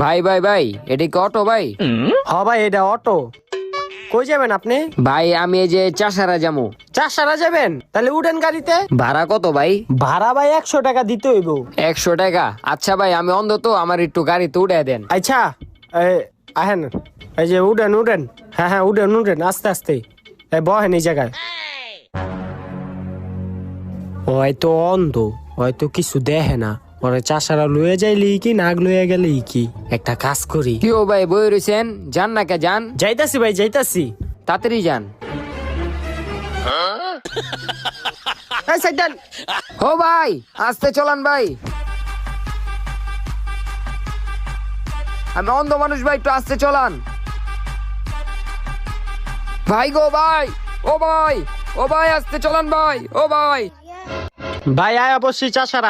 ভাই ভাই ভাই, এটা কি অটো ভাই? হ ভাই, এটা অটো। কই যাবেন আপনি? ভাই আমি এই যে চাষারা যামু। চাষারা যাবেন? তাহলে উঠেন গাড়িতে। ভাড়া কত ভাই? ভাড়া ভাই 100 টাকা দিতে হইব। 100 টাকা? আচ্ছা ভাই, আমি অন্ধ তো, আমার একটু গাড়িতে উঠে দেন। আচ্ছা, আহেন, এই যে উঠেন উঠেন। হ্যাঁ হ্যাঁ, উঠেন উঠেন, আস্তে আস্তে। বহেন এই জায়গায়। হয়তো অন্ধ, হয়তো কিছু দেখে না। ওরে চাষারা লয়ে যাইলি কি না লয়ে গেলি কি? একটা কাজ করি। কি ও ভাই, বই রয়েছেন? যান না কে, যান যাইতাছি ভাই, যাইতাছি। তাড়াতাড়ি যান। এই সাইড দেন। ও ভাই, আস্তে চলান ভাই। আমি অন্ধ মানুষ ভাই, একটু আস্তে চলান। ভাই গো ভাই, ও ভাই, ও ভাই আস্তে চলান ভাই, ও ভাই। ভাই আয় অবশ্যই চাষারা।